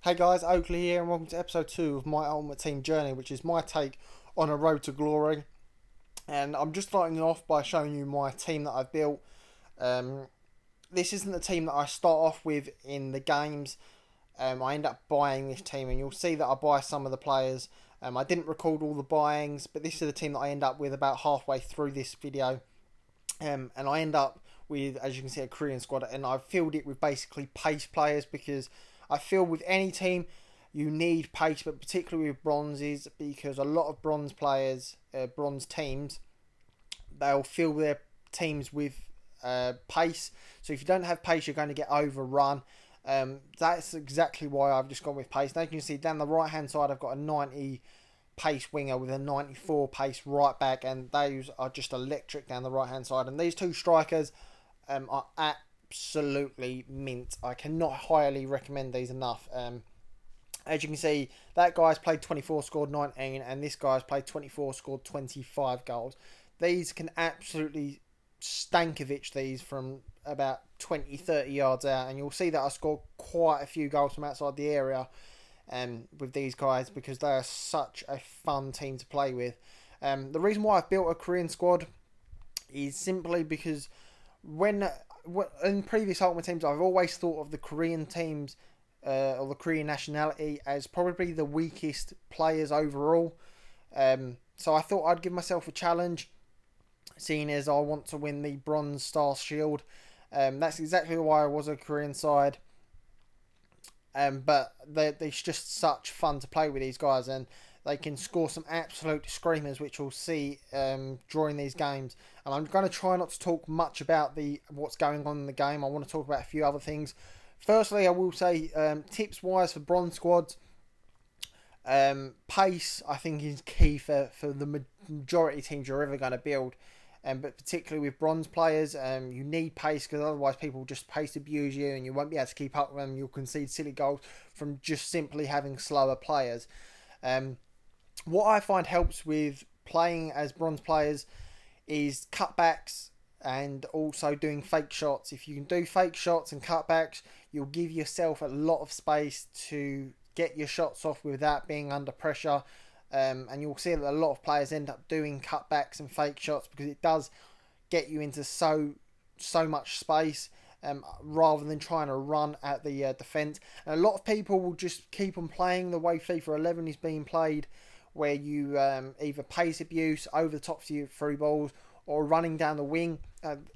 Hey guys, Oakley here, and welcome to episode 2 of my Ultimate Team Journey, which is my take on a road to glory. And I'm just starting off by showing you my team that I've built. Um, this isn't the team that I start off with in the games. I end up buying this team, and you'll see that I buy some of the players. I didn't record all the buyings, but this is the team that I end up with about halfway through this video. And I end up with, as you can see, a Korean squad, and I've filled it with basically pace players because I feel with any team you need pace, but particularly with bronzes, because a lot of bronze players, bronze teams, they'll fill their teams with pace. So if you don't have pace, you're going to get overrun. That's exactly why I've just gone with pace. Now you can see down the right hand side, I've got a 90 pace winger with a 94 pace right back, and those are just electric down the right hand side. And these two strikers are absolutely mint. I cannot highly recommend these enough. As you can see, that guy's played 24, scored 19, and this guy's played 24, scored 25 goals. These can absolutely Stankovic these from about 20, 30 yards out, and you'll see that I scored quite a few goals from outside the area with these guys because they are such a fun team to play with. The reason why I've built a Korean squad is simply because when in previous Ultimate Teams, I've always thought of the Korean teams or the Korean nationality as probably the weakest players overall. So I thought I'd give myself a challenge, seeing as I want to win the Bronze Star Shield. That's exactly why I was a Korean side. But they're just such fun to play with, these guys, and they can score some absolute screamers, which we'll see during these games. And I'm going to try not to talk much about what's going on in the game. I want to talk about a few other things. Firstly, I will say tips-wise for bronze squads, pace I think is key for the majority of teams you're ever going to build. But particularly with bronze players, you need pace because otherwise people just pace abuse you and you won't be able to keep up with them. You'll concede silly goals from just simply having slower players. What I find helps with playing as bronze players is cutbacks and also doing fake shots. If you can do fake shots and cutbacks, you'll give yourself a lot of space to get your shots off without being under pressure. And you'll see that a lot of players end up doing cutbacks and fake shots because it does get you into so much space rather than trying to run at the defence. And a lot of people will just keep on playing the way FIFA 11 is being played, where you either pace abuse over the top through balls or running down the wing.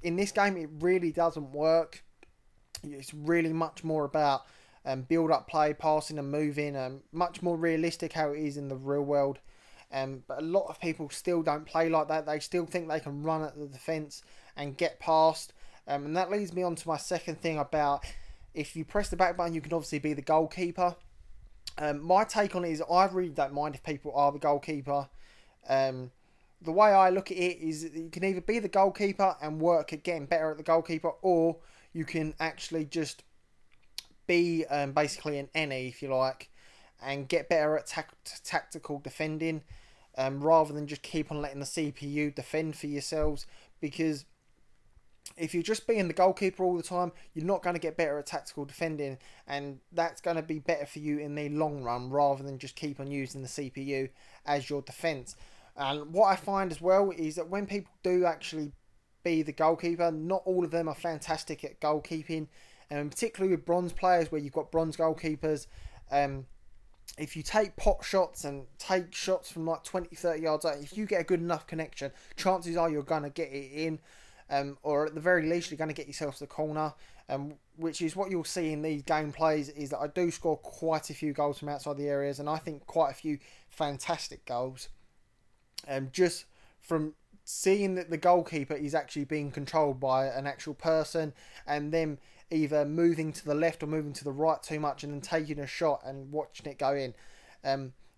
In this game, it really doesn't work. It's really much more about build up play, passing and moving, much more realistic how it is in the real world. But a lot of people still don't play like that. They still think they can run at the defence and get past. And that leads me on to my second thing about if you press the back button, you can obviously be the goalkeeper. My take on it is I really don't mind if people are the goalkeeper. The way I look at it is you can either be the goalkeeper and work at getting better at the goalkeeper, or you can actually just be basically an NE, if you like, and get better at tactical defending rather than just keep on letting the CPU defend for yourselves. Because if you're just being the goalkeeper all the time, you're not going to get better at tactical defending, and that's going to be better for you in the long run rather than just keep on using the CPU as your defence. And what I find as well is that when people do actually be the goalkeeper, not all of them are fantastic at goalkeeping, and particularly with bronze players where you've got bronze goalkeepers. If you take pot shots and take shots from like 20, 30 yards out, if you get a good enough connection, chances are you're going to get it in. Or at the very least, you're going to get yourself to the corner, which is what you'll see in these gameplays, is that I do score quite a few goals from outside the areas, and I think quite a few fantastic goals. Just from seeing that the goalkeeper is actually being controlled by an actual person, and them either moving to the left or moving to the right too much and then taking a shot and watching it go in.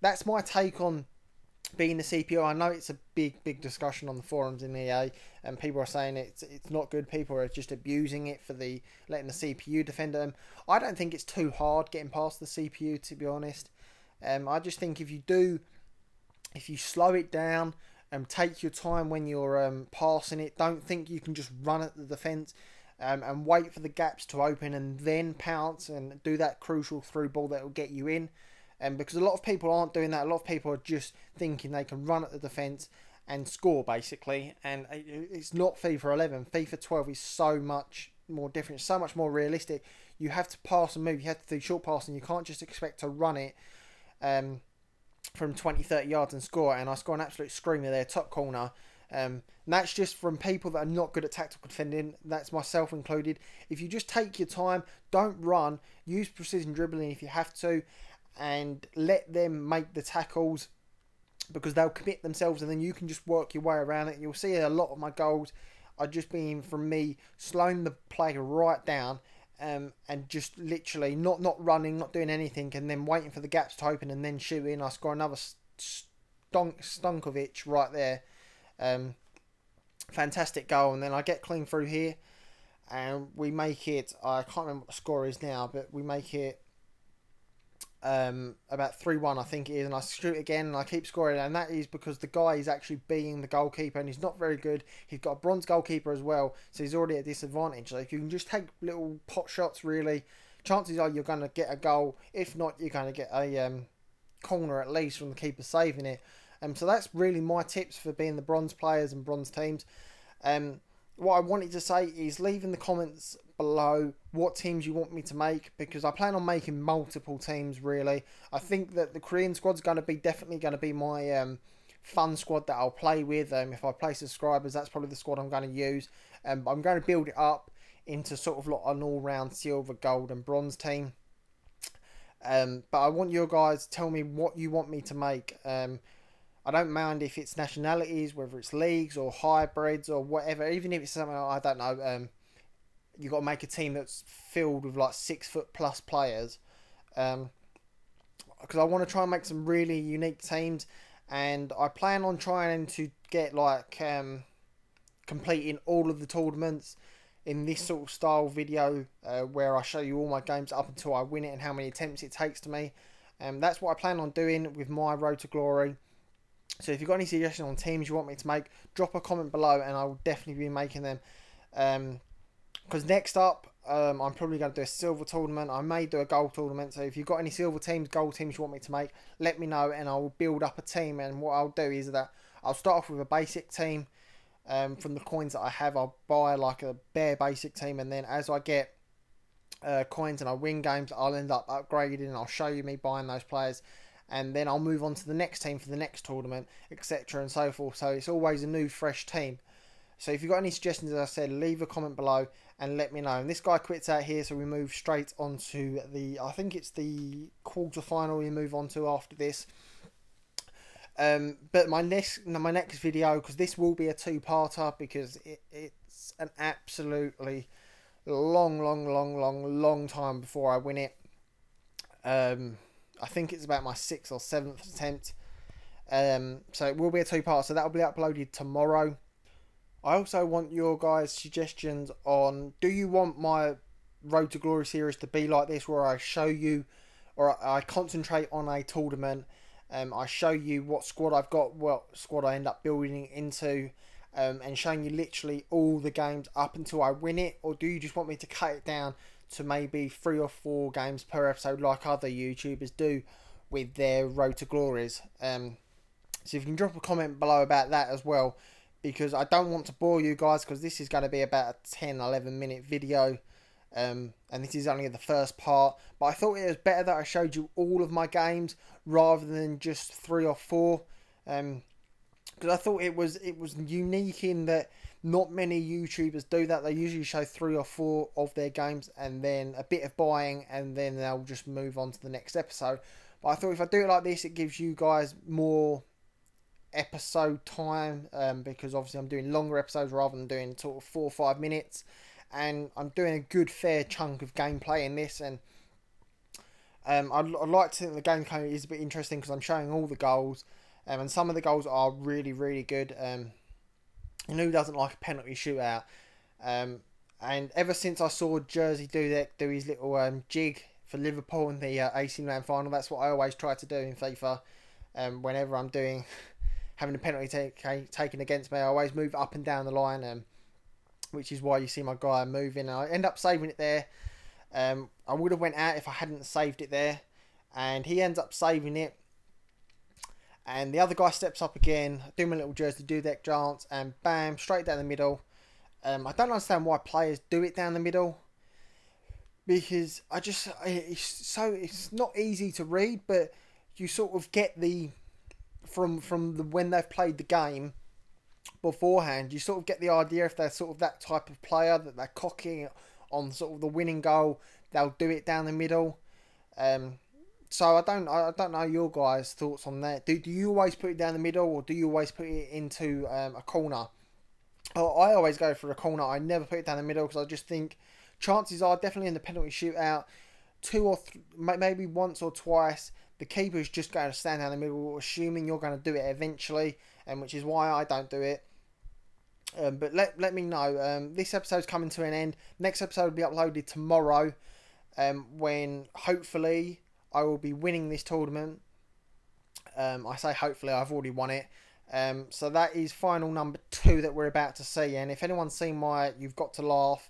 That's my take on being the CPU. I know it's a big discussion on the forums in EA, and people are saying it's not good. People are just abusing it for letting the CPU defend them. I don't think it's too hard getting past the CPU, to be honest. I just think if you slow it down and take your time when you're passing it, don't think you can just run at the defence. and wait for the gaps to open and then pounce and do that crucial through ball that will get you in. Because a lot of people aren't doing that. A lot of people are just thinking they can run at the defence and score, basically. And it's not FIFA 11. FIFA 12 is so much more different, so much more realistic. You have to pass and move. You have to do short passing. You can't just expect to run it from 20, 30 yards and score. And I score an absolute screamer there, top corner. And that's just from people that are not good at tactical defending. That's myself included. If you just take your time, don't run, use precision dribbling if you have to, and let them make the tackles, because they'll commit themselves and then you can just work your way around it. You'll see a lot of my goals are just being from me slowing the player right down, and just literally not running, not doing anything, and then waiting for the gaps to open and then shooting. I score another Stonkovic right there. Fantastic goal, and then I get clean through here and we make it, I can't remember what the score is now, but we make it about 3-1 I think it is, and I shoot again and I keep scoring, and that is because the guy is actually being the goalkeeper and he's not very good. He's got a bronze goalkeeper as well, so he's already at a disadvantage. So if you can just take little pot shots, really, chances are you're going to get a goal. If not, you're going to get a corner at least from the keeper saving it. So that's really my tips for being the bronze players and bronze teams. What I wanted to say is leave in the comments below what teams you want me to make, because I plan on making multiple teams, really. I think that the Korean squad's definitely going to be my fun squad that I'll play with. If I play subscribers, that's probably the squad I'm going to use. I'm going to build it up into sort of like an all-round silver, gold and bronze team. But I want you guys to tell me what you want me to make. I don't mind if it's nationalities, whether it's leagues or hybrids or whatever. Even if it's something, I don't know, you've got to make a team that's filled with like 6 foot plus players. Because I want to try and make some really unique teams. And I plan on trying to get like completing all of the tournaments in this sort of style video, where I show you all my games up until I win it and how many attempts it takes to me. That's what I plan on doing with my Road to Glory. So if you've got any suggestions on teams you want me to make, drop a comment below and I will definitely be making them. Because next up, I'm probably going to do a silver tournament. I may do a gold tournament. So if you've got any silver teams, gold teams you want me to make, let me know and I will build up a team. And what I'll do is that I'll start off with a basic team. From the coins that I have, I'll buy like a bare basic team. And then as I get coins and I win games, I'll end up upgrading and I'll show you me buying those players. And then I'll move on to the next team for the next tournament, etc. and so forth. So it's always a new, fresh team. So if you've got any suggestions, as I said, leave a comment below and let me know. And this guy quits out here, so we move straight on to the, I think it's the quarter-final we move on to after this. But my next video, because this will be a two-parter, because it's an absolutely long time before I win it. I think it's about my 6th or 7th attempt. So it will be a two-part. So that will be uploaded tomorrow. I also want your guys' suggestions on, do you want my Road to Glory series to be like this, where I show you, or I concentrate on a tournament, I show you what squad I've got, what squad I end up building into, and showing you literally all the games up until I win it? Or do you just want me to cut it down to maybe 3 or 4 games per episode like other YouTubers do with their Road to Glories? So if you can drop a comment below about that as well, because I don't want to bore you guys, because this is going to be about a 10-11 minute video, and this is only the first part. But I thought it was better that I showed you all of my games rather than just 3 or 4, because I thought it was unique in that not many YouTubers do that. They usually show 3 or 4 of their games and then a bit of buying, and then they'll just move on to the next episode. But I thought if I do it like this, it gives you guys more episode time, because obviously I'm doing longer episodes rather than doing sort of 4 or 5 minutes, and I'm doing a good fair chunk of gameplay in this. And I'd like to think the gameplay is a bit interesting, because I'm showing all the goals, and some of the goals are really good. And who doesn't like a penalty shootout? And ever since I saw Jersey do his little jig for Liverpool in the AC Milan final, that's what I always try to do in FIFA. Whenever I'm having a penalty taken against me, I always move up and down the line. which is why you see my guy moving. I end up saving it there. I would have went out if I hadn't saved it there, and he ends up saving it. And the other guy steps up again, do my little jersey do that dance, and bam, straight down the middle. I don't understand why players do it down the middle, because it's not easy to read, but you sort of get the from when they've played the game beforehand, you sort of get the idea if they're sort of that type of player that they're cocking on sort of the winning goal, they'll do it down the middle. So I don't know your guys' thoughts on that. Do you always put it down the middle, or do you always put it into a corner? I always go for a corner. I never put it down the middle, because I just think chances are, definitely in the penalty shootout, maybe once or twice, the keeper's just going to stand down the middle, assuming you're going to do it eventually, and which is why I don't do it. But let me know. This episode's coming to an end. Next episode will be uploaded tomorrow, when hopefully I will be winning this tournament. I say hopefully, I've already won it. So that is final number 2 that we're about to see. And if anyone's seen my You've Got to Laugh,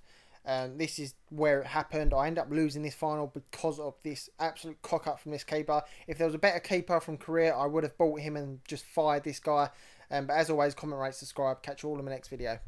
this is where it happened. I end up losing this final because of this absolute cock up from this keeper. If there was a better keeper from Korea, I would have bought him and just fired this guy. But as always, comment, rate, subscribe. Catch you all in the next video.